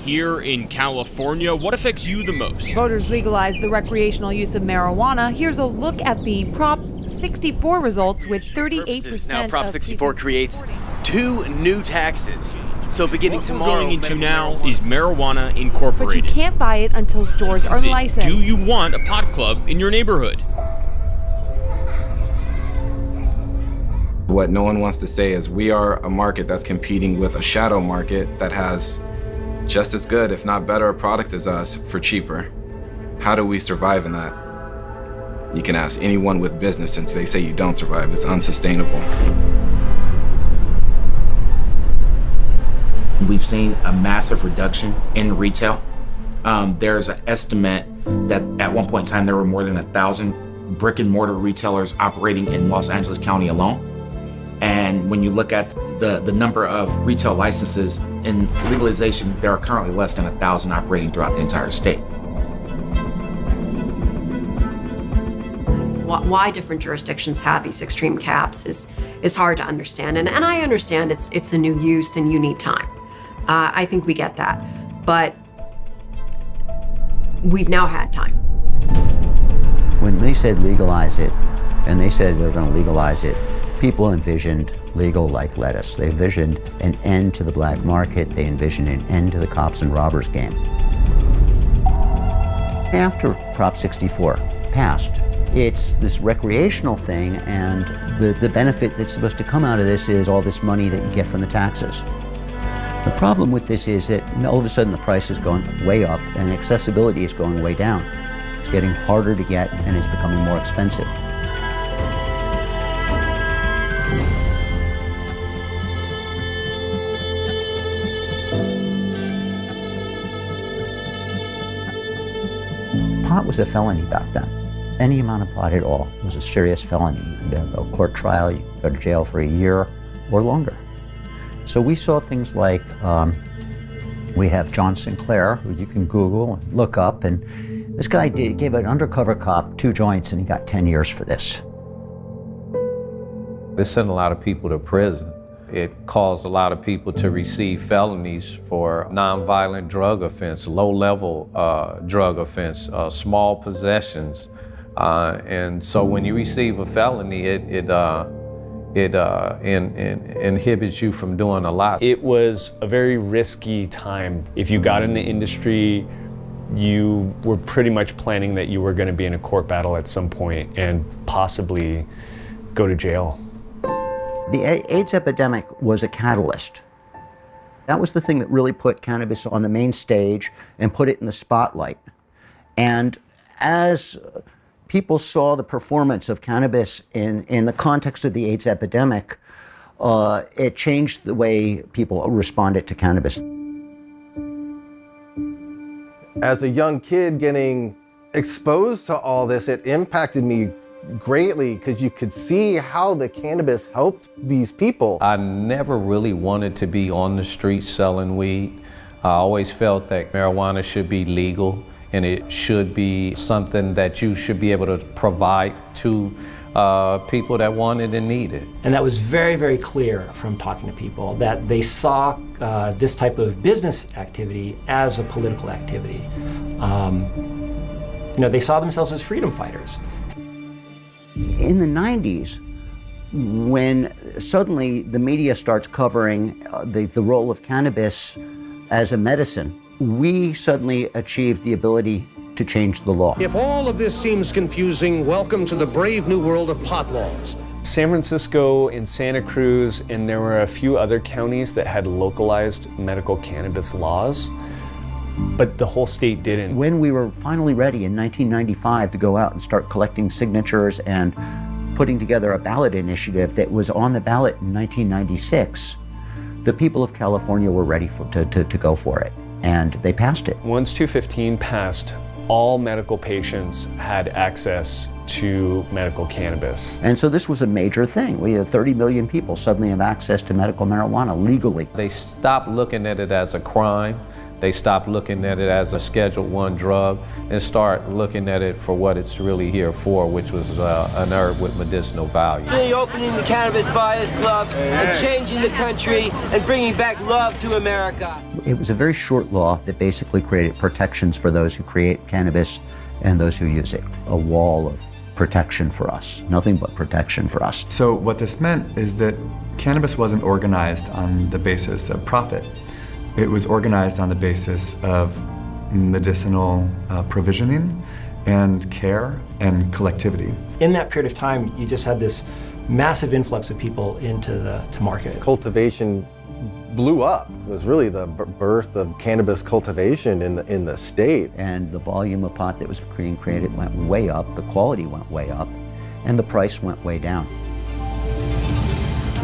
here in California. What affects you the most? Voters legalized the recreational use of marijuana. Here's a look at the Prop 64 results with 38%. Now, Prop 64 creates 2 new taxes. So beginning what tomorrow, we're going into now is marijuana incorporated. But you can't buy it until stores are licensed. Do you want a pot club in your neighborhood? What no one wants to say is we are a market that's competing with a shadow market that has just as good, if not better, a product as us for cheaper. How do we survive in that? You can ask anyone with business, since they say you don't survive. It's unsustainable. We've seen a massive reduction in retail. There's an estimate that at one point in time there were more than 1,000 brick and mortar retailers operating in Los Angeles County alone. And when you look at the number of retail licenses in legalization, there are currently less than 1,000 operating throughout the entire state. Why different jurisdictions have these extreme caps is hard to understand. And I understand it's a new use and you need time. I think we get that. But we've now had time. When they said legalize it, and they said they're going to legalize it, people envisioned legal like lettuce. They envisioned an end to the black market. They envisioned an end to the cops and robbers game. After Prop 64 passed, it's this recreational thing, and the benefit that's supposed to come out of this is all this money that you get from the taxes. The problem with this is that all of a sudden the price is going way up and accessibility is going way down. It's getting harder to get and it's becoming more expensive. Pot was a felony back then. Any amount of pot at all was a serious felony. You could have a court trial, you could go to jail for a year or longer. So we saw things like, we have John Sinclair, who you can Google and look up, and this guy gave an undercover cop 2 joints and he got 10 years for this. It sent a lot of people to prison. It caused a lot of people to receive felonies for nonviolent drug offense, low-level drug offense, small possessions. And so when you receive a felony, it inhibits you from doing a lot. It was a very risky time. If you got in the industry, you were pretty much planning that you were going to be in a court battle at some point and possibly go to jail. The AIDS epidemic was a catalyst. That was the thing that really put cannabis on the main stage and put it in the spotlight. And as people saw the performance of cannabis in the context of the AIDS epidemic, it changed the way people responded to cannabis. As a young kid getting exposed to all this, it impacted me greatly because you could see how the cannabis helped these people. I never really wanted to be on the street selling weed. I always felt that marijuana should be legal and it should be something that you should be able to provide to people that want it and need it. And that was very, very clear from talking to people, that they saw this type of business activity as a political activity. They saw themselves as freedom fighters. In the 90s, when suddenly the media starts covering the role of cannabis as a medicine, we suddenly achieved the ability to change the law. If all of this seems confusing, welcome to the brave new world of pot laws. San Francisco and Santa Cruz, and there were a few other counties that had localized medical cannabis laws, but the whole state didn't. When we were finally ready in 1995 to go out and start collecting signatures and putting together a ballot initiative that was on the ballot in 1996, the people of California were ready to go for it, and they passed it. Once 215 passed, all medical patients had access to medical cannabis. And so this was a major thing. We had 30 million people suddenly have access to medical marijuana legally. They stopped looking at it as a crime. They stop looking at it as a Schedule I drug and start looking at it for what it's really here for, which was an herb with medicinal value. Opening the Cannabis Buyers Club and changing the country and bringing back love to America. It was a very short law that basically created protections for those who create cannabis and those who use it. A wall of protection for us, nothing but protection for us. So what this meant is that cannabis wasn't organized on the basis of profit. It was organized on the basis of medicinal provisioning and care and collectivity. In that period of time, you just had this massive influx of people into the market. Cultivation blew up. It was really the birth of cannabis cultivation in the state. And the volume of pot that was being created went way up, the quality went way up, and the price went way down.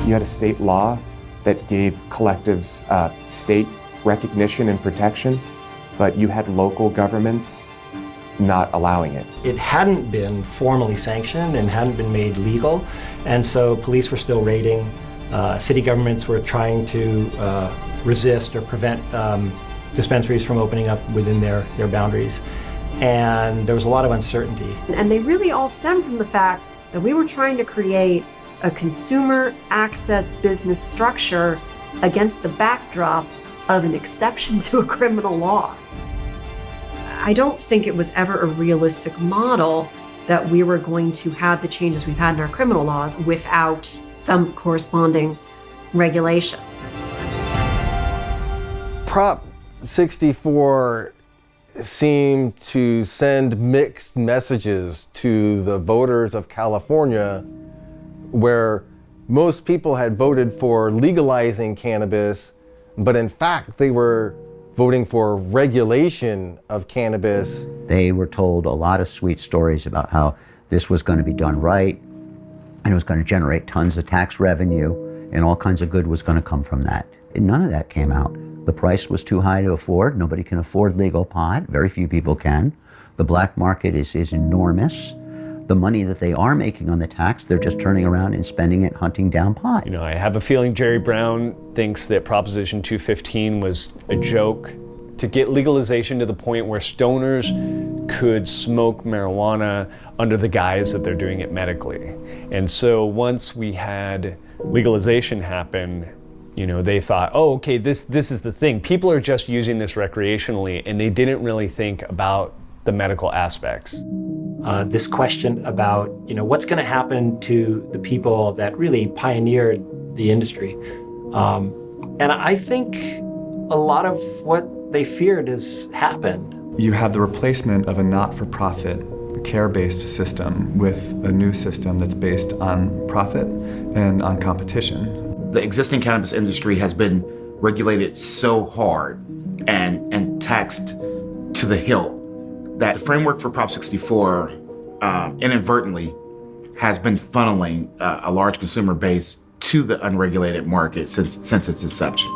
You had a state law that gave collectives state recognition and protection, but you had local governments not allowing it. It hadn't been formally sanctioned and hadn't been made legal, and so police were still raiding. City governments were trying to resist or prevent dispensaries from opening up within their boundaries. And there was a lot of uncertainty. And they really all stem from the fact that we were trying to create a consumer access business structure against the backdrop of an exception to a criminal law. I don't think it was ever a realistic model that we were going to have the changes we've had in our criminal laws without some corresponding regulation. Prop 64 seemed to send mixed messages to the voters of California, where most people had voted for legalizing cannabis, but in fact they were voting for regulation of cannabis. They were told a lot of sweet stories about how this was going to be done right, and it was going to generate tons of tax revenue, and all kinds of good was going to come from that. And none of that came out. The price was too high to afford. Nobody can afford legal pot. Very few people can. The black market is enormous. The money that they are making on the tax, they're just turning around and spending it hunting down pot. You know, I have a feeling Jerry Brown thinks that Proposition 215 was a joke to get legalization to the point where stoners could smoke marijuana under the guise that they're doing it medically. And so once we had legalization happen, you know, they thought, oh, okay, this is the thing. People are just using this recreationally, and they didn't really think about the medical aspects. This question about, you know, what's going to happen to the people that really pioneered the industry. And I think a lot of what they feared has happened. You have the replacement of a not-for-profit, care-based system with a new system that's based on profit and on competition. The existing cannabis industry has been regulated so hard and taxed to the hilt that the framework for Prop 64 inadvertently has been funneling a large consumer base to the unregulated market since its inception.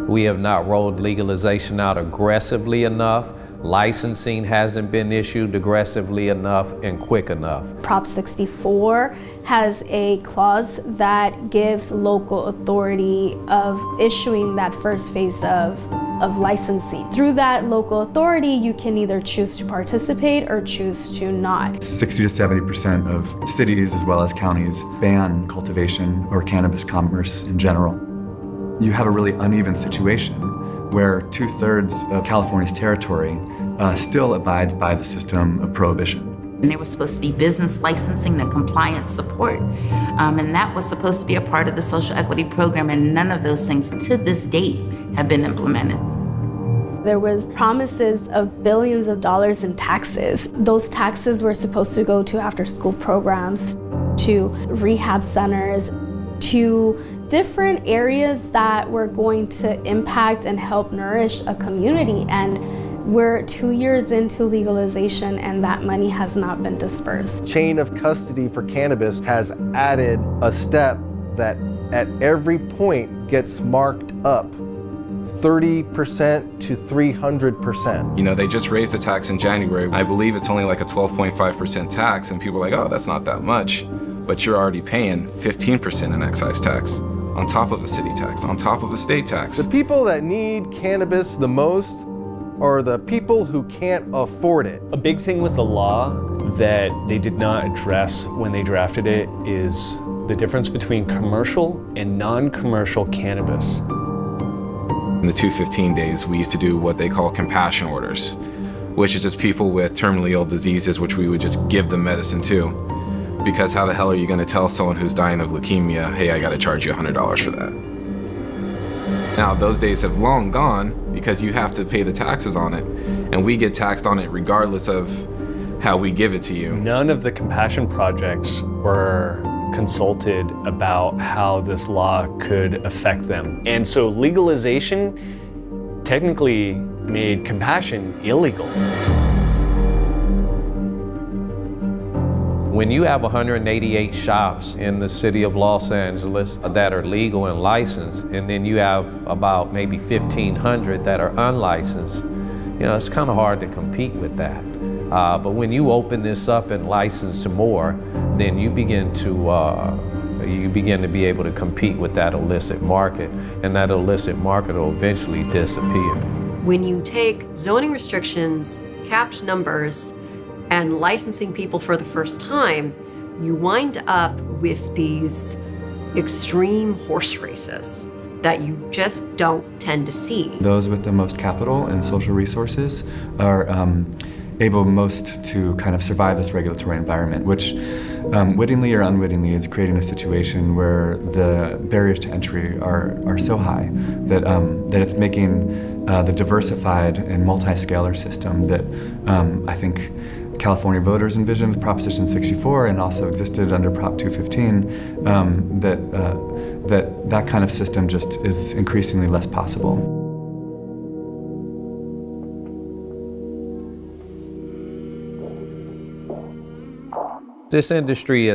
We have not rolled legalization out aggressively enough. Licensing hasn't been issued aggressively enough and quick enough. Prop 64 has a clause that gives local authority of issuing that first phase of licensing. Through that local authority, you can either choose to participate or choose to not. 60 to 70% of cities as well as counties ban cultivation or cannabis commerce in general. You have a really uneven situation where 2/3 of California's territory still abides by the system of prohibition. And there was supposed to be business licensing and compliance support. And that was supposed to be a part of the social equity program, and none of those things to this date have been implemented. There was promises of billions of dollars in taxes. Those taxes were supposed to go to after-school programs, to rehab centers, to different areas that were going to impact and help nourish a community. And we're 2 years into legalization and that money has not been dispersed. Chain of custody for cannabis has added a step that at every point gets marked up 30% to 300%. You know, they just raised the tax in January. I believe it's only like a 12.5% tax, and people are like, oh, that's not that much. But you're already paying 15% in excise tax. on top of a city tax, on top of a state tax. The people that need cannabis the most are the people who can't afford it. A big thing with the law that they did not address when they drafted it is the difference between commercial and non-commercial cannabis. In the 215 days, we used to do what they call compassion orders, which is just people with terminally ill diseases, which we would just give them medicine to. Because how the hell are you going to tell someone who's dying of leukemia, hey, I got to charge you $100 for that? Now, those days have long gone because you have to pay the taxes on it, and we get taxed on it regardless of how we give it to you. None of the compassion projects were consulted about how this law could affect them. And so legalization technically made compassion illegal. When you have 188 shops in the city of Los Angeles that are legal and licensed, and then you have about maybe 1,500 that are unlicensed, it's kind of hard to compete with that. But when you open this up and license some more, then you begin to be able to compete with that illicit market, and that illicit market will eventually disappear. When you take zoning restrictions, capped numbers, and licensing people for the first time, you wind up with these extreme horse races that you just don't tend to see. Those with the most capital and social resources are able most to kind of survive this regulatory environment, which wittingly or unwittingly is creating a situation where the barriers to entry are so high that it's making the diversified and multi-scalar system that I think California voters envisioned with Proposition 64 and also existed under Prop 215, that kind of system just is increasingly less possible. This industry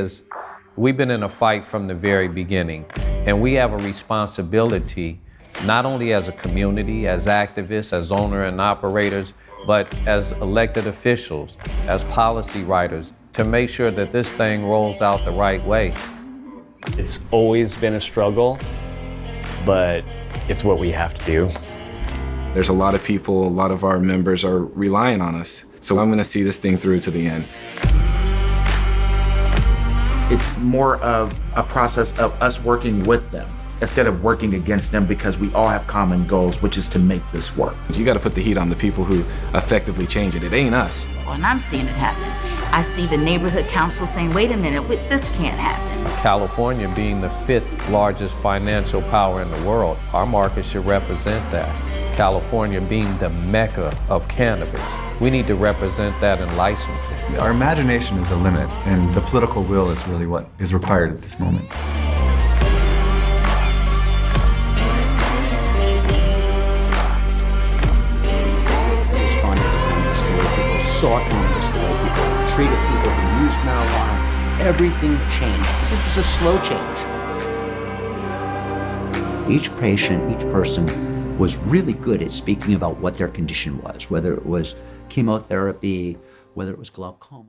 we've been in a fight from the very beginning, and we have a responsibility, not only as a community, as activists, as owners and operators, but as elected officials, as policy writers, to make sure that this thing rolls out the right way. It's always been a struggle, but it's what we have to do. There's a lot of people, a lot of our members are relying on us. So I'm gonna see this thing through to the end. It's more of a process of us working with them instead of working against them, because we all have common goals, which is to make this work. You got to put the heat on the people who effectively change it. It ain't us. Well, and I'm seeing it happen. I see the neighborhood council saying, wait a minute, this can't happen. California being the 5th largest financial power in the world, our market should represent that. California being the mecca of cannabis, we need to represent that in licensing. Our imagination is a limit, and the political will is really what is required at this moment. Softening this, the way people treated people who used marijuana, everything changed. This was a slow change. Each patient, each person was really good at speaking about what their condition was, whether it was chemotherapy, whether it was glaucoma.